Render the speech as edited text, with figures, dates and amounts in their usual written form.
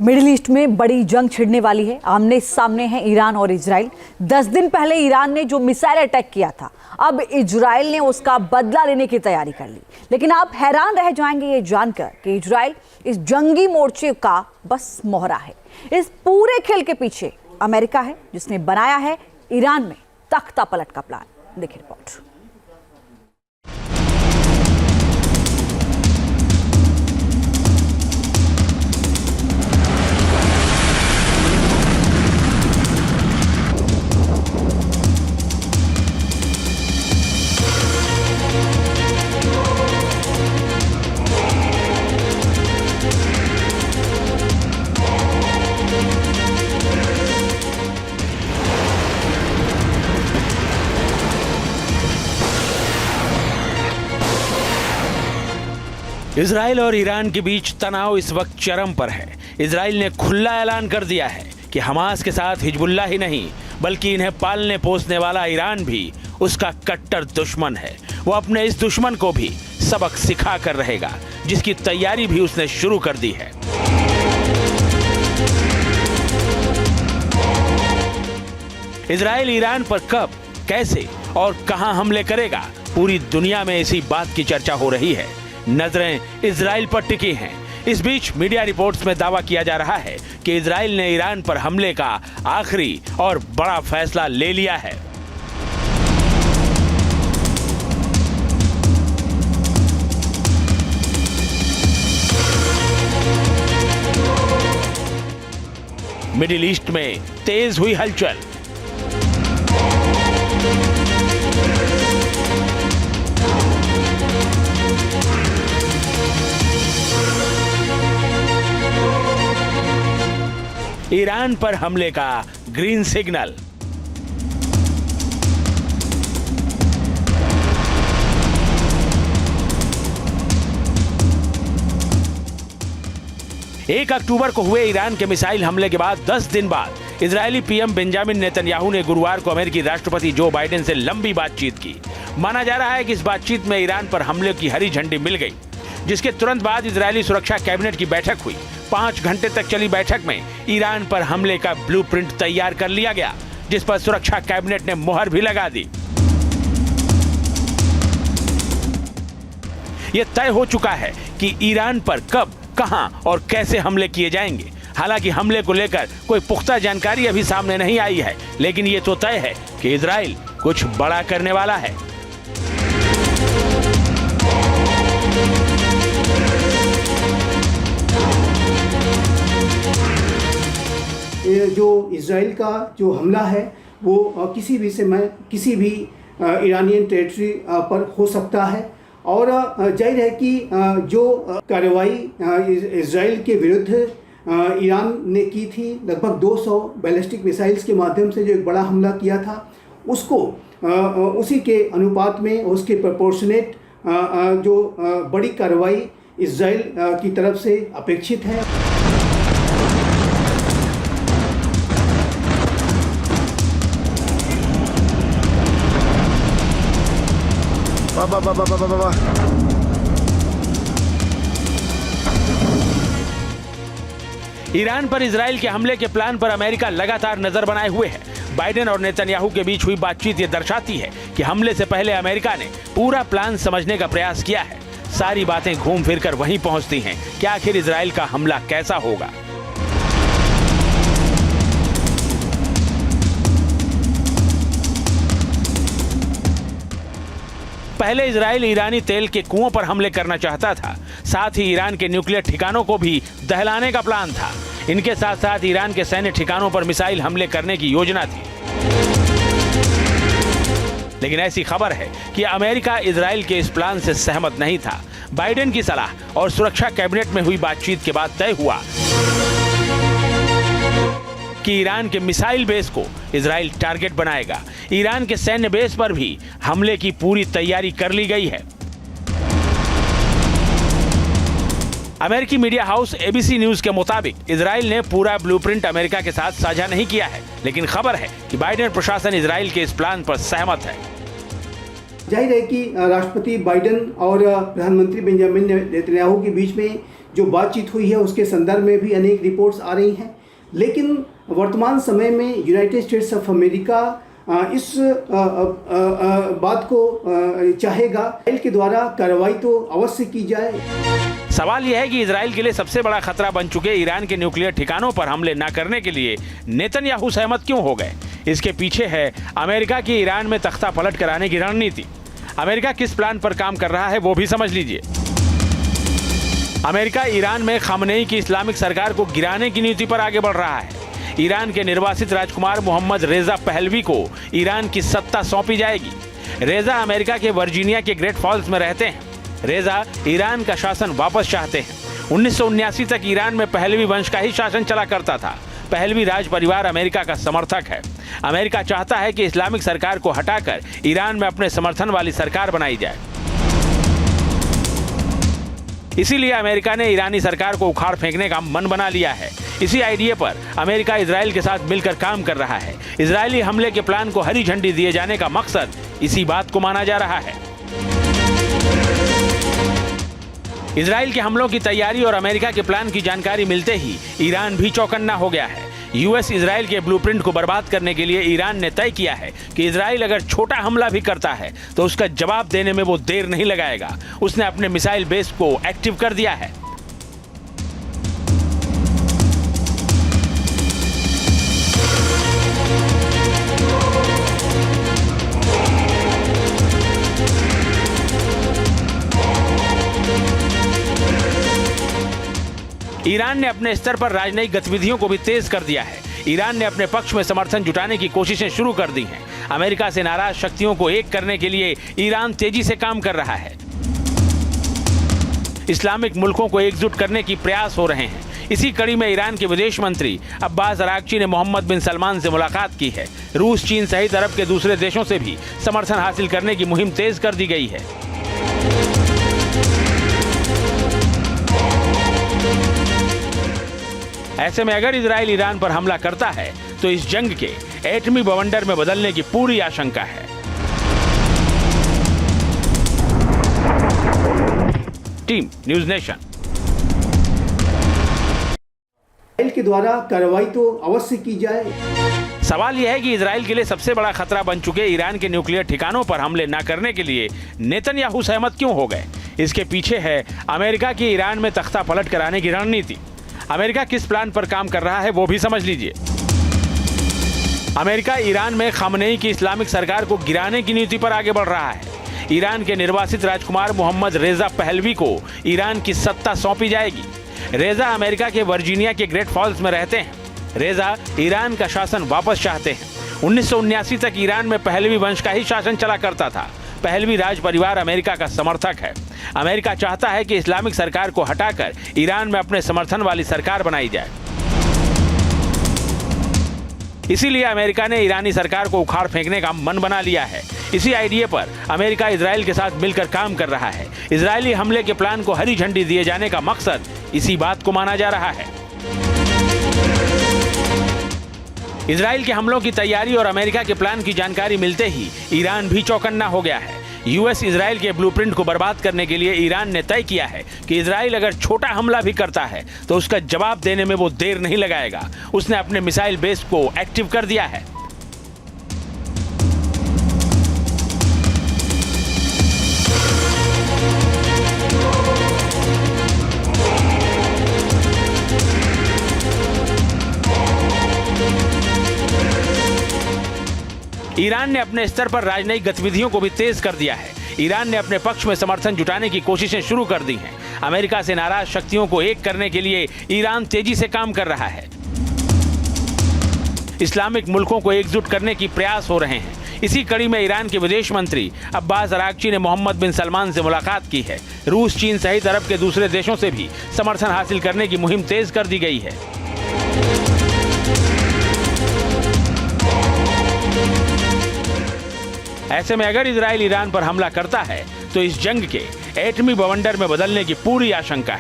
Middle east में बड़ी जंग छिड़ने वाली है। आमने सामने हैं ईरान और इजराइल। 10 दिन पहले ईरान ने जो मिसाइल अटैक किया था, अब इजराइल ने उसका बदला लेने की तैयारी कर ली। लेकिन आप हैरान रह जाएंगे ये जानकर कि इजराइल इस जंगी मोर्चे का बस मोहरा है। इस पूरे खेल के पीछे अमेरिका है, जिसने बनाया है ईरान में तख्ता पलट का प्लान। देखिए रिपोर्ट। इजराइल और ईरान के बीच तनाव इस वक्त चरम पर है। इजराइल ने खुला ऐलान कर दिया है कि हमास के साथ हिजबुल्लाह ही नहीं बल्कि इन्हें पालने पोसने वाला ईरान भी उसका कट्टर दुश्मन है। वो अपने इस दुश्मन को भी सबक सिखा कर रहेगा, जिसकी तैयारी भी उसने शुरू कर दी है। इजराइल ईरान पर कब, कैसे और कहां हमले करेगा, पूरी दुनिया में इसी बात की चर्चा हो रही है। नजरें इजराइल पर टिकी हैं। इस बीच मीडिया रिपोर्ट्स में दावा किया जा रहा है कि इजराइल ने ईरान पर हमले का आखिरी और बड़ा फैसला ले लिया है। मिडिल ईस्ट में तेज हुई हलचल। ईरान पर हमले का ग्रीन सिग्नल। एक अक्टूबर को हुए ईरान के मिसाइल हमले के बाद 10 दिन बाद इजरायली पीएम बेंजामिन नेतन्याहू ने गुरुवार को अमेरिकी राष्ट्रपति जो बाइडेन से लंबी बातचीत की। माना जा रहा है कि इस बातचीत में ईरान पर हमले की हरी झंडी मिल गई, जिसके तुरंत बाद इजरायली सुरक्षा कैबिनेट की बैठक हुई। 5 घंटे तक चली बैठक में ईरान पर हमले का ब्लूप्रिंट तैयार कर लिया गया, जिस पर सुरक्षा कैबिनेट ने मुहर भी लगा दी। यह तय हो चुका है कि ईरान पर कब, कहां और कैसे हमले किए जाएंगे। हालांकि हमले को लेकर कोई पुख्ता जानकारी अभी सामने नहीं आई है, लेकिन यह तो तय है कि इजराइल कुछ बड़ा करने वाला है। जो इजराइल का जो हमला है वो किसी भी ईरानियन टेरिटरी पर हो सकता है। और जाहिर है कि जो कार्रवाई इजराइल के विरुद्ध ईरान ने की थी, लगभग 200 बैलिस्टिक मिसाइल्स के माध्यम से जो एक बड़ा हमला किया था, उसको उसी के अनुपात में, उसके प्रोपोर्शनेट जो बड़ी कार्रवाई इजराइल की तरफ से अपेक्षित है। ईरान पर इजराइल के हमले के प्लान पर अमेरिका लगातार नजर बनाए हुए है। बाइडेन और नेतन्याहू के बीच हुई बातचीत ये दर्शाती है कि हमले से पहले अमेरिका ने पूरा प्लान समझने का प्रयास किया है। सारी बातें घूम फिर कर वहीं पहुंचती हैं कि आखिर इजराइल का हमला कैसा होगा। पहले इजराइल ईरानी तेल के कुओं पर हमले करना चाहता था। साथ ही ईरान के न्यूक्लियर ठिकानों को भी दहलाने का प्लान था। इनके साथ साथ ईरान के सैन्य ठिकानों पर मिसाइल हमले करने की योजना थी। लेकिन ऐसी खबर है कि अमेरिका इजराइल के इस प्लान से सहमत नहीं था। बाइडेन की सलाह और सुरक्षा कैबिनेट में हुई बातचीत के बाद तय हुआ कि ईरान के मिसाइल बेस को इजराइल टारगेट बनाएगा। ईरान के सैन्य बेस पर भी हमले की पूरी तैयारी कर ली गई है। अमेरिकी मीडिया हाउस एबीसी न्यूज के मुताबिक इजराइल ने पूरा ब्लूप्रिंट अमेरिका के साथ साझा नहीं किया है, लेकिन खबर है कि बाइडेन प्रशासन इजराइल के इस प्लान पर सहमत है। जाहिर है कि राष्ट्रपति बाइडेन और प्रधानमंत्री बेंजामिन नेतन्याहू के बीच में जो बातचीत हुई है उसके संदर्भ में भी अनेक रिपोर्ट्स आ रही हैं, लेकिन वर्तमान समय में यूनाइटेड स्टेट्स ऑफ अमेरिका इस बात को चाहेगा इजराइल के द्वारा कार्रवाई तो अवश्य की जाए। सवाल यह है कि इजराइल के लिए सबसे बड़ा खतरा बन चुके ईरान के न्यूक्लियर ठिकानों पर हमले न करने के लिए नेतन्याहू सहमत क्यों हो गए। इसके पीछे है अमेरिका की ईरान में तख्ता पलट कराने की रणनीति। अमेरिका किस प्लान पर काम कर रहा है वो भी समझ लीजिए। अमेरिका ईरान में खामनेई की इस्लामिक सरकार को गिराने की नीति पर आगे बढ़ रहा है। ईरान के निर्वासित राजकुमार मोहम्मद रेजा पहलवी को ईरान की सत्ता सौंपी जाएगी। रेजा अमेरिका के वर्जीनिया के ग्रेट फॉल्स में रहते हैं। रेजा ईरान का शासन वापस चाहते हैं। 1979 तक ईरान में पहलवी वंश का ही शासन चला करता था। पहलवी राज परिवार अमेरिका का समर्थक है। अमेरिका चाहता है कि इस्लामिक सरकार को हटाकर ईरान में अपने समर्थन वाली सरकार बनाई जाए। इसीलिए अमेरिका ने ईरानी सरकार को उखाड़ फेंकने का मन बना लिया है। इसी आइडिया पर अमेरिका इजराइल के साथ मिलकर काम कर रहा है। इजरायली हमले के प्लान को हरी झंडी दिए जाने का मकसद इसी बात को माना जा रहा है। इजराइल के हमलों की तैयारी और अमेरिका के प्लान की जानकारी मिलते ही ईरान भी चौकन्ना हो गया है। यूएस इजराइल के ब्लूप्रिंट को बर्बाद करने के लिए ईरान ने तय किया है कि इजराइल अगर छोटा हमला भी करता है तो उसका जवाब देने में वो देर नहीं लगाएगा। उसने अपने मिसाइल बेस को एक्टिव कर दिया है। ईरान ने अपने स्तर पर राजनयिक गतिविधियों को भी तेज कर दिया है। ईरान ने अपने पक्ष में समर्थन जुटाने की कोशिशें शुरू कर दी हैं। अमेरिका से नाराज शक्तियों को एक करने के लिए ईरान तेजी से काम कर रहा है। इस्लामिक मुल्कों को एकजुट करने की प्रयास हो रहे हैं। इसी कड़ी में ईरान के विदेश मंत्री अब्बास अरागची ने मोहम्मद बिन सलमान से मुलाकात की है। रूस, चीन सहित अरब के दूसरे देशों से भी समर्थन हासिल करने की मुहिम तेज कर दी गई है। ऐसे में अगर इजराइल ईरान पर हमला करता है तो इस जंग के एटमी बवंडर में बदलने की पूरी आशंका है। Team news nation. इजराइल के द्वारा कार्रवाई तो अवश्य की जाए। सवाल यह है कि इजराइल के लिए सबसे बड़ा खतरा बन चुके ईरान के न्यूक्लियर ठिकानों पर हमले न करने के लिए नेतन्याहू सहमत क्यों हो गए। इसके पीछे है अमेरिका की ईरान में तख्ता पलट कराने की रणनीति। अमेरिका किस प्लान पर काम कर रहा है वो भी समझ लीजिए। अमेरिका ईरान में खामनेई की इस्लामिक सरकार को गिराने की नीति पर आगे बढ़ रहा है। ईरान के निर्वासित राजकुमार मोहम्मद रेजा पहलवी को ईरान की सत्ता सौंपी जाएगी। रेजा अमेरिका के वर्जीनिया के ग्रेट फॉल्स में रहते हैं। रेजा ईरान का शासन वापस चाहते हैं। 1979 तक ईरान में पहलवी वंश का ही शासन चला करता था। पहलवी राज परिवार अमेरिका का समर्थक है। अमेरिका चाहता है कि इस्लामिक सरकार को हटाकर ईरान में अपने समर्थन वाली सरकार बनाई जाए। इसीलिए अमेरिका ने ईरानी सरकार को उखाड़ फेंकने का मन बना लिया है। इसी आइडिया पर अमेरिका इजराइल के साथ मिलकर काम कर रहा है। इजरायली हमले के प्लान को हरी झंडी दिए जाने का मकसद इसी बात को माना जा रहा है। इजराइल के हमलों की तैयारी और अमेरिका के प्लान की जानकारी मिलते ही ईरान भी चौकन्ना हो गया है। यूएस इजराइल के ब्लूप्रिंट को बर्बाद करने के लिए ईरान ने तय किया है कि इजराइल अगर छोटा हमला भी करता है तो उसका जवाब देने में वो देर नहीं लगाएगा। उसने अपने मिसाइल बेस को एक्टिव कर दिया है। ईरान ने अपने स्तर पर राजनयिक गतिविधियों को भी तेज कर दिया है। ईरान ने अपने पक्ष में समर्थन जुटाने की कोशिशें शुरू कर दी हैं। अमेरिका से नाराज शक्तियों को एक करने के लिए ईरान तेजी से काम कर रहा है। इस्लामिक मुल्कों को एकजुट करने की प्रयास हो रहे हैं। इसी कड़ी में ईरान के विदेश मंत्री अब्बास अरागची ने मोहम्मद बिन सलमान से मुलाकात की है। रूस, चीन सहित अरब के दूसरे देशों से भी समर्थन हासिल करने की मुहिम तेज कर दी गई है। ऐसे में अगर इजराइल ईरान पर हमला करता है तो इस जंग के एटमी बवंडर में बदलने की पूरी आशंका है।